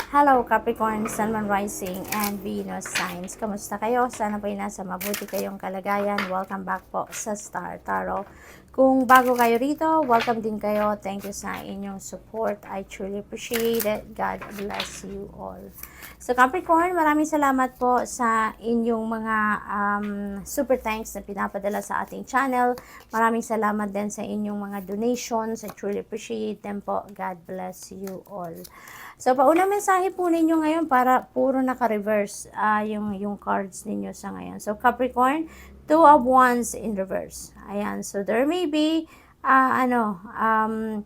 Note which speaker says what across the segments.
Speaker 1: Hello Capricorn, Sun, Moon, Rising, and Venus signs. Kamusta kayo? Sana po nasa mabuti kayong kalagayan. Welcome back po sa Star Tarot. Kung bago kayo rito, welcome din kayo. Thank you sa inyong support. I truly appreciate it. God bless you all. So Capricorn, maraming salamat po sa inyong mga super thanks na pinapadala sa ating channel. Maraming salamat din sa inyong mga donations. I truly appreciate them po. God bless you all. So, paunang mensahe po ninyo ngayon para puro naka-reverse yung cards ninyo sa ngayon. So, Capricorn, Two of Wands in reverse. Ayan. So, there may be, mga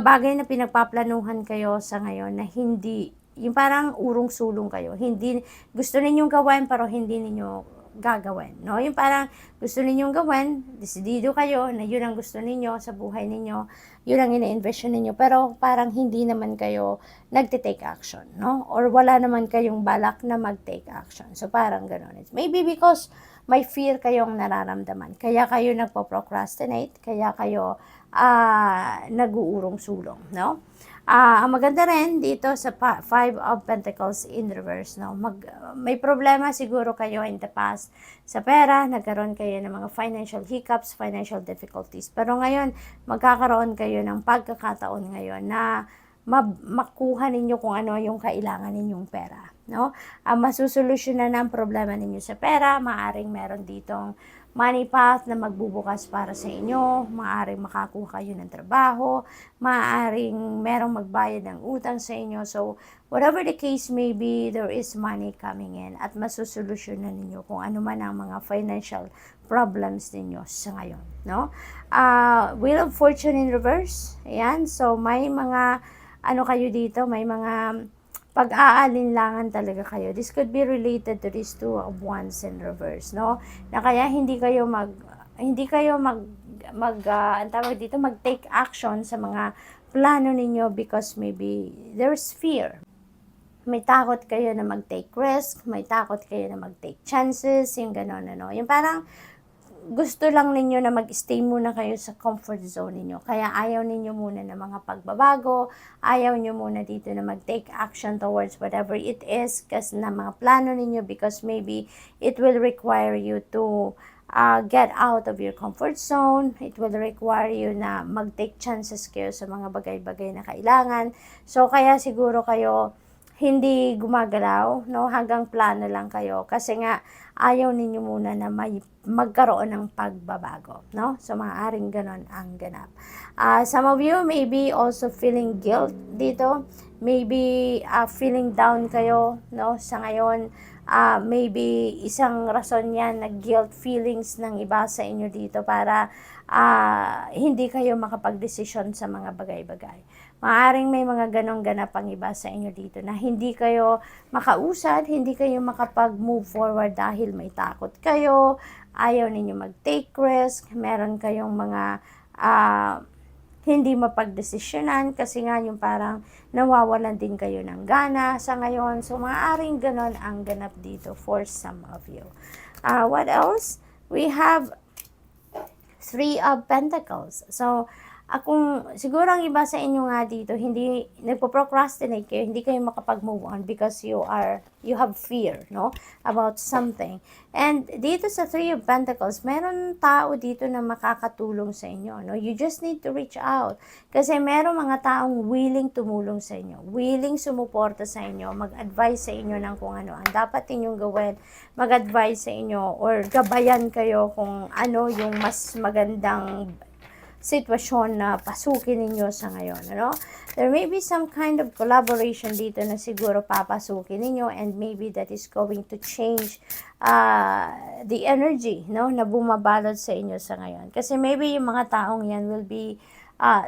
Speaker 1: bagay na pinagpaplanuhan kayo sa ngayon na hindi, yung parang urong-sulong kayo. Hindi, gusto ninyong gawin pero hindi ninyo gagawin, no? Yung parang gusto ninyong gawin, desidido kayo na yun ang gusto ninyo sa buhay ninyo, yun ang ina-envision ninyo, pero parang hindi naman kayo nagte-take action, no? Or wala naman kayong balak na mag-take action. So parang gano'n. Maybe because may fear kayong nararamdaman, kaya kayo nagpo-procrastinate, kaya kayo nag-uurong-sulong, no? Ang maganda rin dito sa Five of Pentacles in reverse, no? May problema siguro kayo in the past sa pera, nagkaroon kayo ng mga financial hiccups, financial difficulties. Pero ngayon, magkakaroon kayo ng pagkakataon ngayon na makuha ninyo kung ano yung kailangan ninyong pera, no? Masusolusyonan ang problema ninyo sa pera, maaring meron ditong money path na magbubukas para sa inyo, maaaring makakuha kayo ng trabaho, maaaring merong magbayad ng utang sa inyo. So, whatever the case may be, there is money coming in at masusolusyonan ninyo kung ano man ang mga financial problems ninyo sa ngayon, no? Wheel of Fortune in reverse. Ayan, so may mga kayo dito, may mga pag-aalinlangan talaga kayo. This could be related to these Two of Wands in reverse, no? Na kaya hindi kayo mag-take action sa mga plano ninyo because maybe there's fear. May takot kayo na mag-take risk, may takot kayo na mag-take chances, yung gano'n, ano. Yung parang gusto lang ninyo na mag-stay muna kayo sa comfort zone ninyo. Kaya ayaw ninyo muna ng mga pagbabago, ayaw nyo muna dito na mag-take action towards whatever it is kasi na mga plano ninyo because maybe it will require you to get out of your comfort zone. It will require you na mag-take chances kayo sa mga bagay-bagay na kailangan. So, kaya siguro kayo hindi gumagalaw, no? Hanggang plano lang kayo. Kasi nga, ayaw ninyo muna na may magkaroon ng pagbabago, no? So, maaaring ganon ang ganap. Some of you may be also feeling guilt dito. Maybe feeling down kayo, no? Sa ngayon, maybe isang rason yan na guilt feelings ng iba sa inyo dito para hindi kayo makapag-desisyon sa mga bagay-bagay. Maaring may mga ganong ganap ang iba sa inyo dito na hindi kayo makausad, hindi kayo makapag-move forward dahil may takot kayo, ayaw ninyo mag-take risk, meron kayong mga hindi mapagdesisyonan kasi nga yung parang nawawalan din kayo ng gana sa ngayon. So, maaaring ganon ang ganap dito for some of you. What else? We have Three of Pentacles. So, kung siguro ang iba sa inyo nga dito, hindi nagpo-procrastinate kayo, hindi kayo makapag-move on because you have fear, no? About something. And dito sa Three of Pentacles, meron tao dito na makakatulong sa inyo, no? You just need to reach out. Kasi meron mga taong willing tumulong sa inyo, willing sumuporta sa inyo, mag-advise sa inyo ng kung ano ang dapat inyong gawin, mag-advise sa inyo or gabayan kayo kung ano yung mas magandang sitwasyon na pasukin ninyo sa ngayon, ano? There may be some kind of collaboration dito na siguro papasukin ninyo and maybe that is going to change the energy, no, na bumabalot sa inyo sa ngayon. Kasi maybe yung mga taong yan will be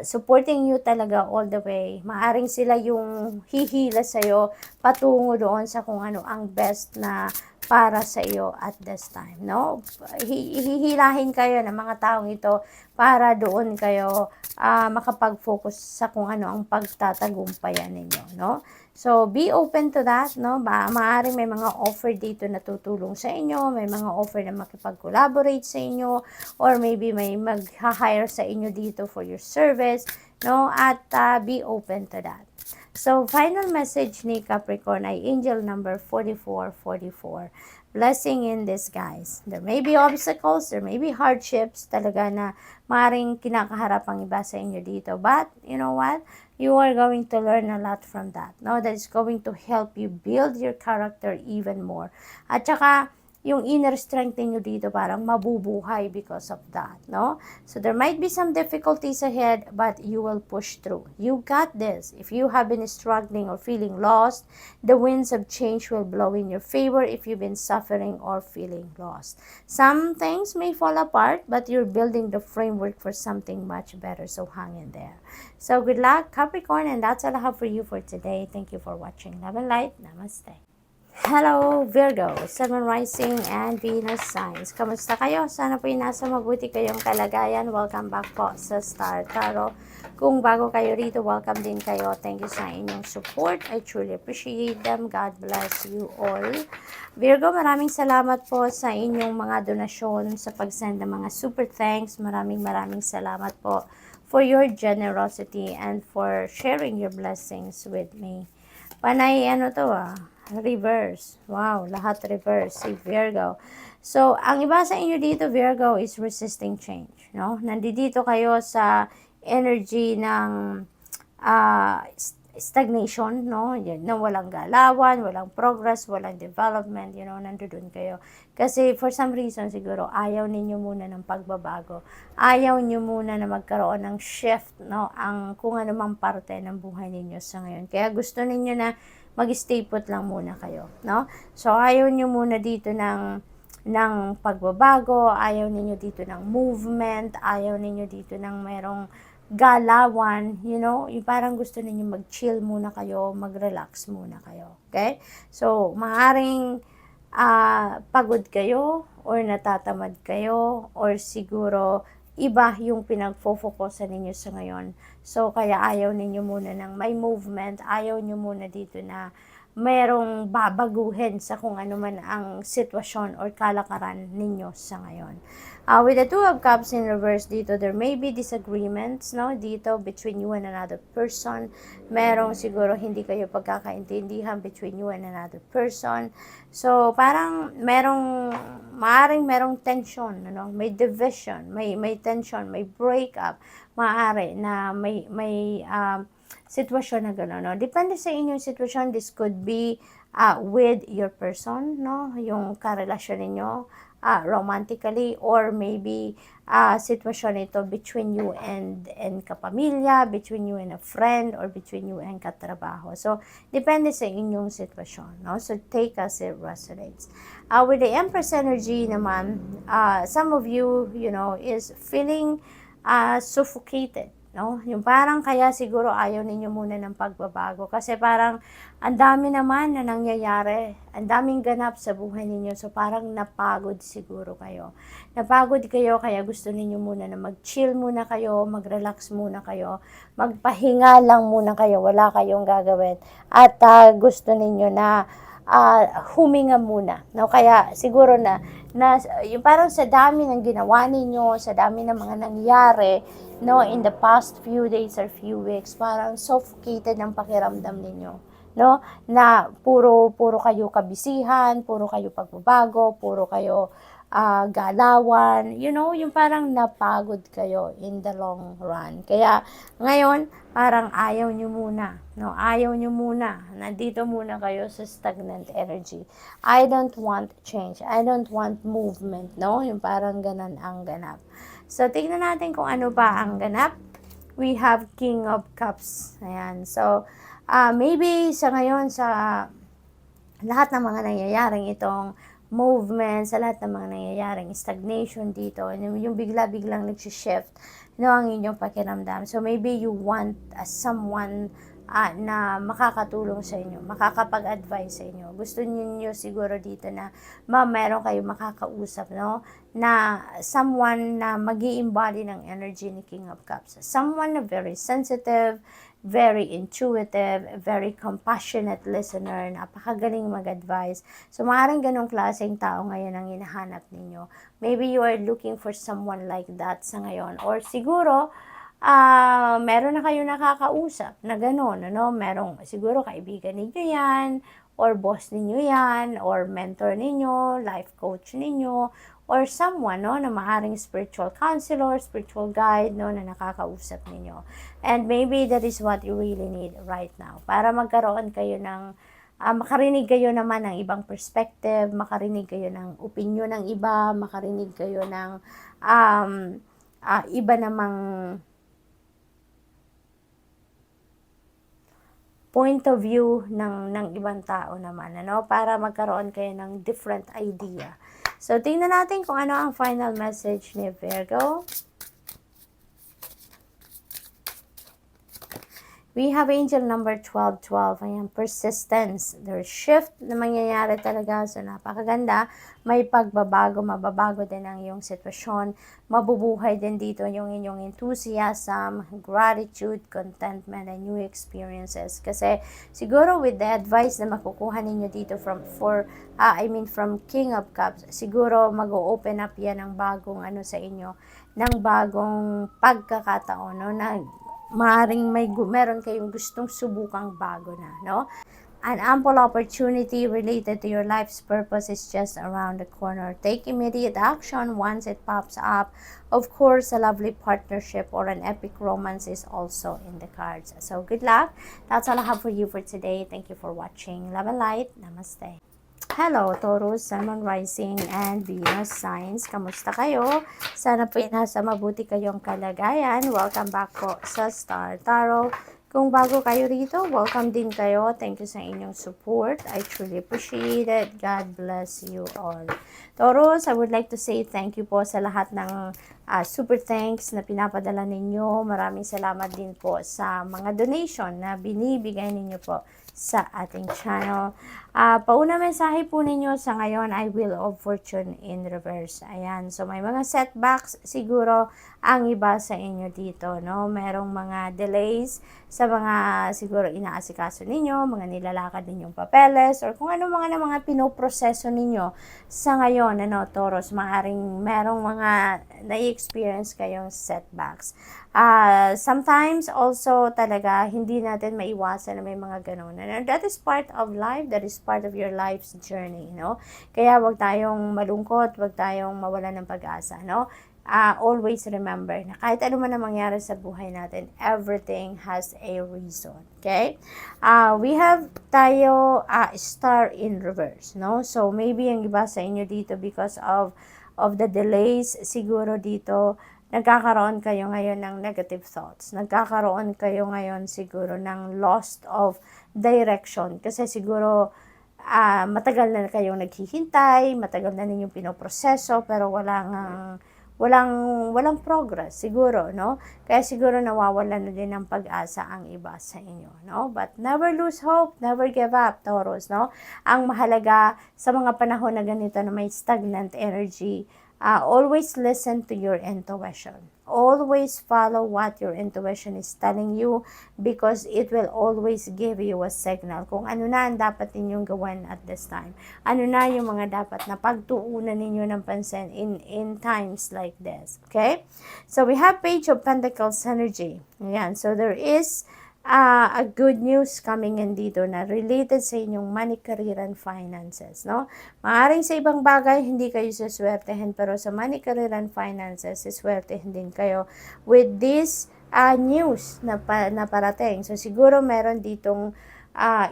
Speaker 1: supporting you talaga all the way. Maaring sila yung hihila sa'yo patungo doon sa kung ano ang best na para sa iyo at this time, no? Hihilahin kayo ng mga taong ito para doon kayo makapag-focus sa kung ano ang pagtatagumpayan ninyo, no? So, be open to that, no? Maaaring may mga offer dito na tutulong sa inyo, may mga offer na makipag-collaborate sa inyo, or maybe may mag-hire sa inyo dito for your service, no? At be open to that. So, final message ni Capricorn ay angel number 4444. Blessing in disguise. There may be obstacles, there may be hardships talaga na maaaring kinakaharap ang iba sa inyo dito. But, you know what? You are going to learn a lot from that. No? That is going to help you build your character even more. At saka, yung inner strength niyo dito parang mabubuhay because of that, no? So there might be some difficulties ahead, but you will push through. You got this. If you have been struggling or feeling lost, the winds of change will blow in your favor if you've been suffering or feeling lost. Some things may fall apart, but you're building the framework for something much better, so hang in there. So good luck, Capricorn, and that's all I have for you for today. Thank you for watching. Love and light. Namaste. Hello Virgo, Sun, Rising, and Venus signs. Kamusta kayo? Sana po nasa mabuti kayong kalagayan. Welcome back po sa Star Tarot. Kung bago kayo rito, welcome din kayo. Thank you sa inyong support. I truly appreciate them. God bless you all. Virgo, maraming salamat po sa inyong mga donasyon sa pag-send ng mga super thanks. Maraming salamat po for your generosity and for sharing your blessings with me. Panay reverse. Wow, lahat reverse si Virgo. So, ang iba sa inyo dito, Virgo, is resisting change. No? Nandito kayo sa energy ng stagnation, no? Na walang galawan, walang progress, walang development, nandoon kayo. Kasi for some reason siguro, ayaw ninyo muna ng pagbabago. Ayaw niyo muna na magkaroon ng shift, no? Kung ano mang parte ng buhay ninyo sa ngayon. Kaya gusto ninyo na mag-stay put lang muna kayo, no? So, ayaw nyo muna dito ng pagbabago, ayaw ninyo dito ng movement, ayaw ninyo dito ng merong galawan, yung parang gusto ninyo mag-chill muna kayo, mag-relax muna kayo, okay? So, maaaring pagod kayo, or natatamad kayo, or siguro iba yung pinagfo-focusan ninyo sa ngayon. So, kaya ayaw ninyo muna ng may movement, ayaw nyo muna dito na merong babaguhin sa kung ano man ang sitwasyon or kalakaran ninyo sa ngayon. With the Two of Cups in reverse dito, there may be disagreements, no? Dito, between you and another person. Merong siguro hindi kayo pagkakaintindihan between you and another person. So, parang maaaring merong tension, may division, may tension, may breakup, maaari na may sitwasyon na gano'n, no? Depende sa inyong sitwasyon. This could be with your person, no? Yung karelasyon ninyo, romantically, or maybe sitwasyon ito between you and kapamilya, between you and a friend, or between you and katrabaho. So, depende sa inyong sitwasyon, no? So, take as it resonates. With the Empress energy naman, some of you, is feeling suffocated, no? Yung parang kaya siguro ayaw ninyo muna ng pagbabago kasi parang ang dami naman na nangyayari, ang daming ganap sa buhay ninyo, so parang napagod siguro kayo. Napagod kayo kaya gusto ninyo muna na mag-chill muna kayo, mag-relax muna kayo, magpahinga lang muna kayo, wala kayong gagawin. At gusto ninyo na huminga muna, no? Kaya siguro na yung parang sa dami ng ginawa ninyo, sa dami ng mga nangyari, no, in the past few days or few weeks, parang suffocated ang pakiramdam ninyo, no? Na puro kayo kabisihan, puro kayo pagbabago, puro kayo galawan, yung parang napagod kayo in the long run. Kaya ngayon, parang ayaw nyo muna, no? Ayaw nyo muna. Nandito muna kayo sa stagnant energy. I don't want change. I don't want movement, no? Yung parang ganan ang ganap. So, tignan natin kung ano pa ang ganap. We have King of Cups. Ayan. So, maybe sa ngayon, sa lahat ng mga nangyayaring itong movement, sa lahat ng mga nangyayaring stagnation dito, yung bigla-biglang nag-shift, ang inyong pakiramdam. So, maybe you want someone na makakatulong sa inyo, makakapag-advise sa inyo. Gusto niyo siguro dito na meron kayo makakausap, no? Na someone na mag-i-embody ng energy ni King of Cups. Someone na very sensitive, very intuitive, very compassionate listener, napakagaling mag-advise. So, maaaring ganong klaseng tao ngayon ang hinahanap ninyo. Maybe you are looking for someone like that sa ngayon. Or siguro, meron na kayo nakakausap na gano'n, ano, merong siguro kaibigan ninyo yan, or boss ninyo yan, or mentor ninyo, life coach ninyo, or someone, no, na maaaring spiritual counselor, spiritual guide, no, na nakakausap ninyo. And maybe that is what you really need right now, para magkaroon kayo ng, makarinig kayo naman ng ibang perspective, makarinig kayo ng opinion ng iba, makarinig kayo ng, iba namang point of view ng ibang tao naman, ano, para magkaroon kayo ng different idea. So, tingnan natin kung ano ang final message ni Virgo. We have angel number 1212. Ayan, persistence. There's shift na mangyayari talaga. So, napakaganda. May pagbabago, mababago din ang iyong sitwasyon. Mabubuhay din dito yung inyong enthusiasm, gratitude, contentment, and new experiences. Kasi, siguro with the advice na makukuha ninyo dito from King of Cups, siguro mag-open up yan ng bagong ano sa inyo, ng bagong pagkakataon, no, na maaaring meron kayong gustong subukang bago na, no? An ample opportunity related to your life's purpose is just around the corner. Take immediate action once it pops up. Of course, a lovely partnership or an epic romance is also in the cards. So, good luck. That's all I have for you for today. Thank you for watching. Love and light. Namaste. Hello, Taurus, Sun, Moon, Rising, and Venus signs. Kamusta kayo? Sana po nasa mabuti kayong kalagayan. Welcome back po sa Star Tarot. Kung bago kayo rito, welcome din kayo. Thank you sa inyong support. I truly appreciate it. God bless you all. Taurus, I would like to say thank you po sa lahat ng super thanks na pinapadala ninyo. Maraming salamat din po sa mga donation na binibigay ninyo po sa ating channel. Pauna mensahe po ninyo sa ngayon ay Wheel of Fortune in reverse. Ayan. So, may mga setbacks siguro ang iba sa inyo dito, no? Merong mga delays sa mga siguro inaasikaso ninyo, mga nilalakad ninyong papeles, or kung ano mga pinoproseso ninyo sa ngayon, ano, Taurus, maaring merong mga na-experience kayong setbacks. Sometimes also talaga hindi natin maiwasan na may mga ganun. And that is part of life, that is part of your life's journey, no? Kaya wag tayong malungkot, wag tayong mawalan ng pag-asa, no? Always remember na kahit ano man ang mangyari sa buhay natin, everything has a reason, okay? We have tayo star in reverse, no? So maybe ang iba sa inyo dito because of the delays, siguro dito nagkakaroon kayo ngayon ng negative thoughts. Nagkakaroon kayo ngayon siguro ng lost of direction. Kasi siguro matagal na kayong naghihintay, matagal na ninyong pinoproseso, pero walang progress siguro, no? Kaya siguro nawawalan na din ng pag-asa ang iba sa inyo, no? But never lose hope, never give up, Taurus, no? Ang mahalaga sa mga panahon na ganito na may stagnant energy, always listen to your intuition. Always follow what your intuition is telling you because it will always give you a signal kung ano na ang dapat ninyong gawin at this time. Ano na yung mga dapat na pagtuunan ninyo ng pansin in times like this. Okay? So, we have Page of Pentacles energy. Ayan. So, there is a good news coming in dito na related sa inyong money, career, and finances, no? Maaring sa ibang bagay, hindi kayo saswertehin, pero sa money, career, and finances, saswertehin din kayo with this news na parating. So, siguro meron ditong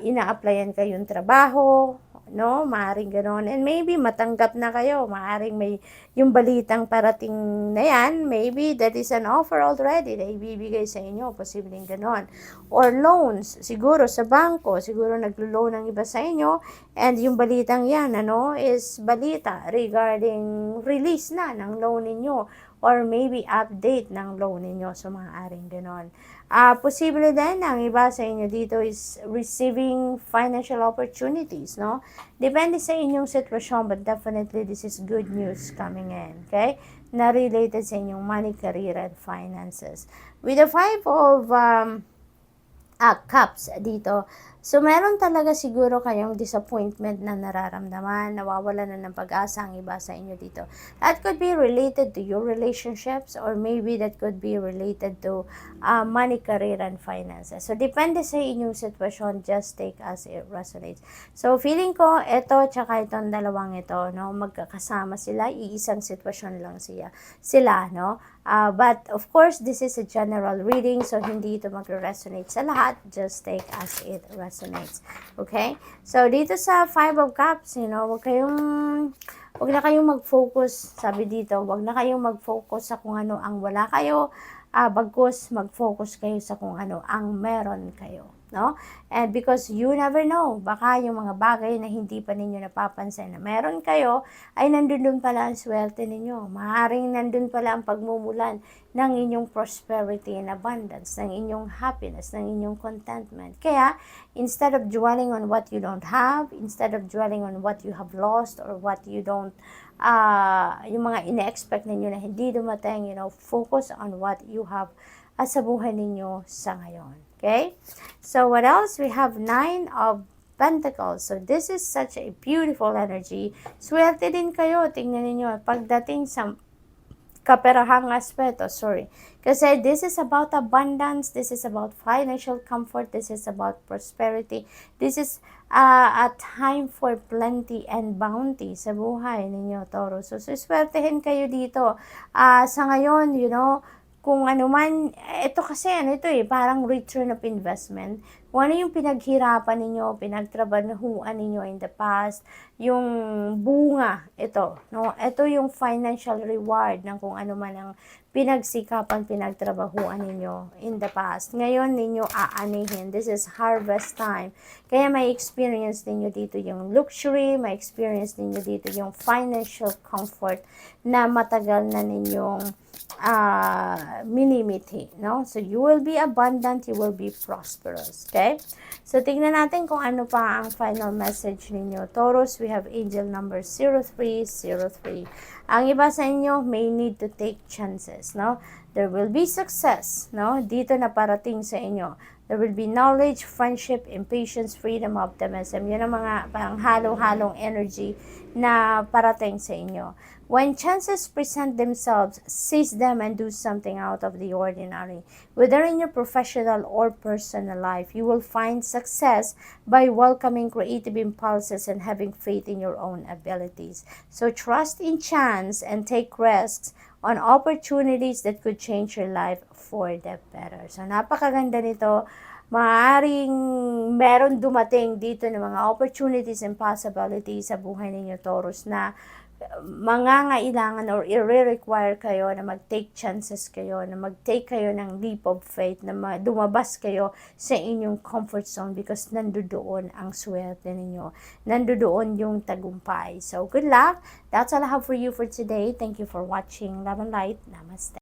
Speaker 1: ina-applyan kayong trabaho, no? Maaring ganoon. And maybe matanggap na kayo. Maaring may yung balitang parating na yan, maybe that is an offer already na ibibigay sa inyo. Posibleng ganoon. Or loans, siguro sa bangko, siguro naglo-loan ang iba sa inyo. And yung balitang yan, ano, is balita regarding release na ng loan ninyo. Or maybe update ng loan ninyo. So, maaaring ganoon. Posible din ang iba sa inyo dito is receiving financial opportunities, no? Depende sa inyong sitwasyon, but definitely this is good news coming in, okay? Na related sa inyong money, career, and finances. With the 5 of Cups dito, So, meron talaga siguro kayong disappointment na nararamdaman, nawawala na ng pag-asa ang iba sa inyo dito. That could be related to your relationships or maybe that could be related to money, career, and finances. So, depende sa inyong sitwasyon, just take as it resonates. So, feeling ko, ito, tsaka itong dalawang ito, no, magkakasama sila, iisang sitwasyon lang sila, no? But of course, this is a general reading, so hindi ito mag-resonate sa lahat. Just take as it resonates. Okay? So, dito sa Five of Cups, wag na kayong mag-focus, sabi dito, wag na kayong mag-focus sa kung ano ang wala kayo, bagkus mag-focus kayo sa kung ano ang meron kayo. No? And because you never know, baka yung mga bagay na hindi pa ninyo napapansin na meron kayo, ay nandun dun pala ang swerte ninyo. Maaaring nandun pala ang pagmumulan ng inyong prosperity and abundance, ng inyong happiness, ng inyong contentment. Kaya, instead of dwelling on what you don't have, instead of dwelling on what you have lost or what you don't, yung mga ine-expect ninyo na hindi dumating, focus on what you have sa buhay ninyo sa ngayon. Okay? So, what else? We have 9 of Pentacles. So, this is such a beautiful energy. Swerte din kayo. Tingnan niyo pagdating sa kaperahang aspeto, Kasi this is about abundance, this is about financial comfort, this is about prosperity, this is a time for plenty and bounty sa buhay ninyo, Taurus. So, swertehin kayo dito. Sa ngayon, kung ano man, ito kasi, parang return of investment. Kung ano yung pinaghirapan ninyo, pinagtrabahuan ninyo in the past, yung bunga, ito, no? Ito yung financial reward ng kung ano man ang pinagsikapan, pinagtrabahuan ninyo in the past. Ngayon ninyo aanihin. This is harvest time. Kaya may experience ninyo dito yung luxury, may experience ninyo dito yung financial comfort na matagal na ninyong minimiti, no? So, you will be abundant, you will be prosperous, okay? So, tingnan natin kung ano pa ang final message ninyo. Taurus, we have angel number 0303. Ang iba sa inyo may need to take chances, no? There will be success, no? Dito na parating sa inyo. There will be knowledge, friendship, impatience, freedom, optimism. Yun ang mga parang halong-halong energy na parating sa inyo. When chances present themselves, seize them and do something out of the ordinary. Whether in your professional or personal life, you will find success by welcoming creative impulses and having faith in your own abilities. So trust in chance and take risks on opportunities that could change your life for the better. So napakaganda nito. Maaaring meron dumating dito ng mga opportunities and possibilities sa buhay ninyo, Taurus, na mangangailangan or i-require kayo na mag-take chances kayo, na mag-take kayo ng leap of faith, na dumabas kayo sa inyong comfort zone because nandoon ang swerte ninyo. Nandoon yung tagumpay. So, good luck. That's all I have for you for today. Thank you for watching. Love and light. Namaste.